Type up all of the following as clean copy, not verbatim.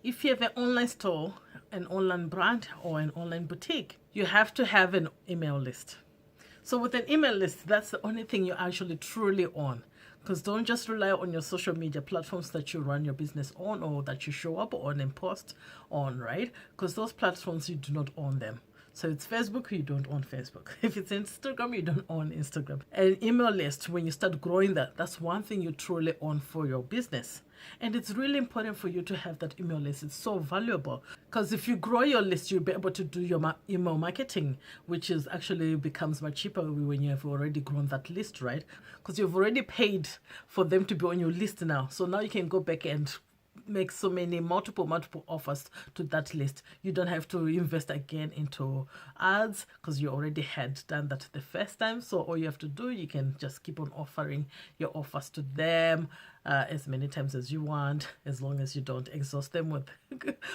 If you have an online store, an online brand, or an online boutique, you have to have an email list. So with an email list, that's the only thing you actually truly own. Because don't just rely on your social media platforms that you run your business on or that you show up on and post on, right? Because those platforms, you do not own them. So it's Facebook, you don't own Facebook. If it's Instagram, you don't own Instagram. An email list, when you start growing that, that's one thing you truly own for your business. And it's really important for you to have that email list. It's so valuable because if you grow your list, you'll be able to do your email marketing, which is actually becomes much cheaper when you have already grown that list, right? Because you've already paid for them to be on your list now. So now you can go back and make so many multiple offers to that list. You don't have to invest again into ads because you already had done that the first time. So all you have to do, you can just keep on offering your offers to them as many times as you want, as long as you don't exhaust them with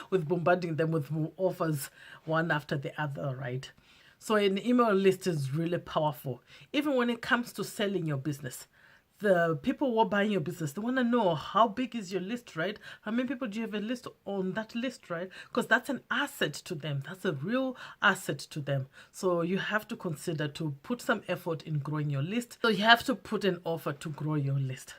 with bombarding them with offers one after the other, right? So an email list is really powerful, even when it comes to selling your business. The people who are buying your business, they want to know how big is your list, right? How many people do you have a list on that list, right? Because that's an asset to them. That's a real asset to them. So you have to consider to put some effort in growing your list. So you have to put an offer to grow your list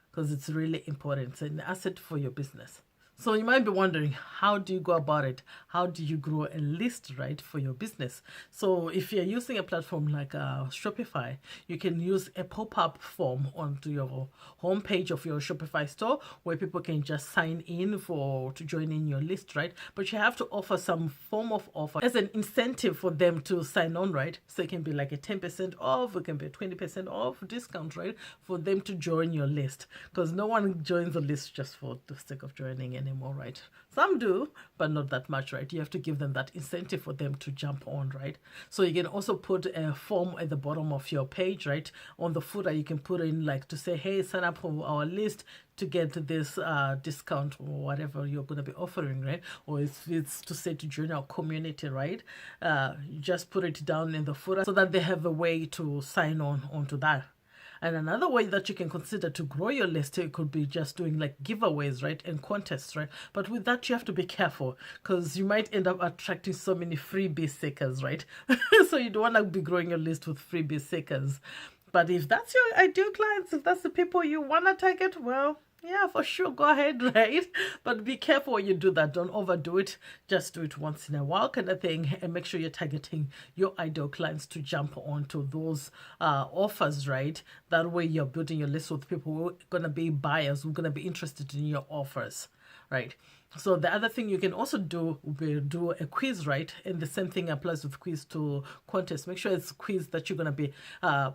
because it's really important. It's an asset for your business. So you might be wondering, how do you go about it? How do you grow a list, right, for your business? So if you're using a platform like Shopify, you can use a pop-up form onto your homepage of your Shopify store where people can just sign in to join in your list, right? But you have to offer some form of offer as an incentive for them to sign on, right? So it can be like a 10% off, it can be a 20% off discount, right, for them to join your list. Because no one joins the list just for the sake of joining anymore, right? Some do, but not that much, right? You have to give them that incentive for them to jump on, right? So you can also put a form at the bottom of your page, right? On the footer, you can put in like to say, hey, sign up for our list to get this discount or whatever you're going to be offering, right? Or if it's to say to join our community, right? You just put it down in the footer so that they have a way to sign on onto that. And another way that you can consider to grow your list, it could be just doing like giveaways, right? And contests, right? But with that, you have to be careful because you might end up attracting so many freebie seekers, right? So you don't want to be growing your list with freebie seekers. But if that's your ideal clients, if that's the people you want to target, well, yeah, for sure, go ahead, right? But be careful when you do that. Don't overdo it. Just do it once in a while kind of thing, and make sure you're targeting your ideal clients to jump onto those offers, right? That way you're building your list with people who are going to be buyers, who are going to be interested in your offers, right? So the other thing you can also do will be do a quiz, right? And the same thing applies with quiz to contest. Make sure it's a quiz that you're going to be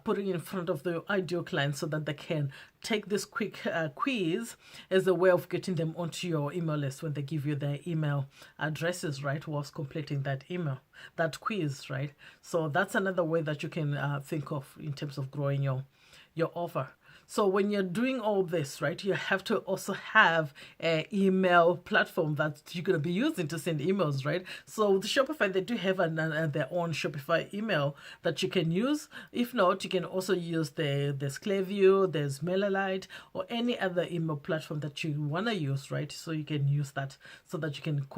putting in front of the ideal client so that they can take this quick quiz as a way of getting them onto your email list when they give you their email addresses, right? Whilst completing that that quiz, right? So that's another way that you can think of in terms of growing your offer. So when you're doing all this, right, you have to also have an email platform that you're going to be using to send emails, right? So with Shopify, they do have their own Shopify email that you can use. If not, you can also use there's Clearview, there's MailerLite, or any other email platform that you want to use, right? So you can use that so that you can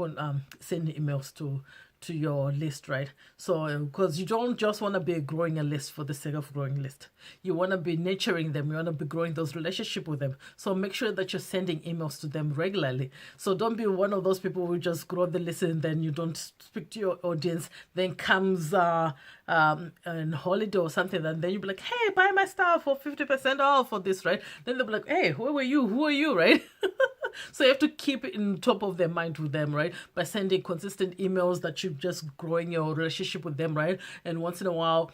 send emails to your list, right? So because you don't just want to be growing a list for the sake of growing a list, you want to be nurturing them, you want to be growing those relationships with them. So make sure that you're sending emails to them regularly. So don't be one of those people who just grow the list and then you don't speak to your audience, then comes on holiday or something, and then you'll be like, hey, buy my stuff for 50% off for this, right? Then they'll be like, hey, who are you, right? So you have to keep it in top of their mind with them, right? By sending consistent emails that you're just growing your relationship with them, right? And once in a while,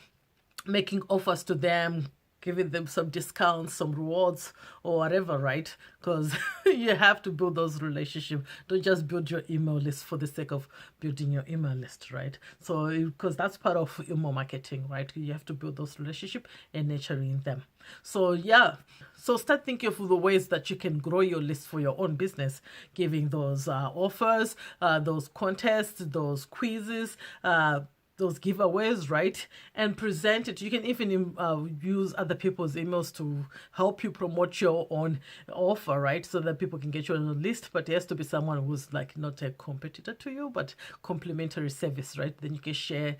making offers to them, giving them some discounts, some rewards, or whatever, right? Because you have to build those relationships. Don't just build your email list for the sake of building your email list, right? So, because that's part of email marketing, right? You have to build those relationships and nurturing them. So, yeah. So start thinking of the ways that you can grow your list for your own business, giving those offers, those contests, those quizzes, those giveaways, right? And present it. You can even use other people's emails to help you promote your own offer, right? So that people can get you on the list, but it has to be someone who's like not a competitor to you, but complementary service, right? Then you can share,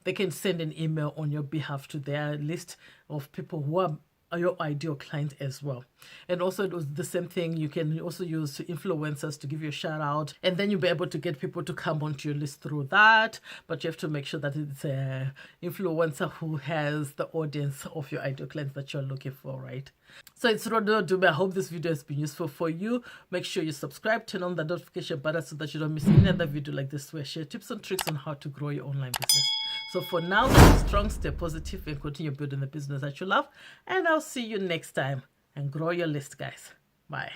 they can send an email on your behalf to their list of people who are your ideal client as well. And also it was the same thing you can also use to influencers to give you a shout out, and then you'll be able to get people to come onto your list through that. But you have to make sure that it's a influencer who has the audience of your ideal clients that you're looking for, right? So it's Rodo Dube. I hope this video has been useful for you. Make sure you subscribe, turn on the notification button so that you don't miss any other video like this where I share tips and tricks on how to grow your online business. So for now, stay strong, stay positive, and continue building the business that you love. And I'll see you next time. And grow your list, guys. Bye.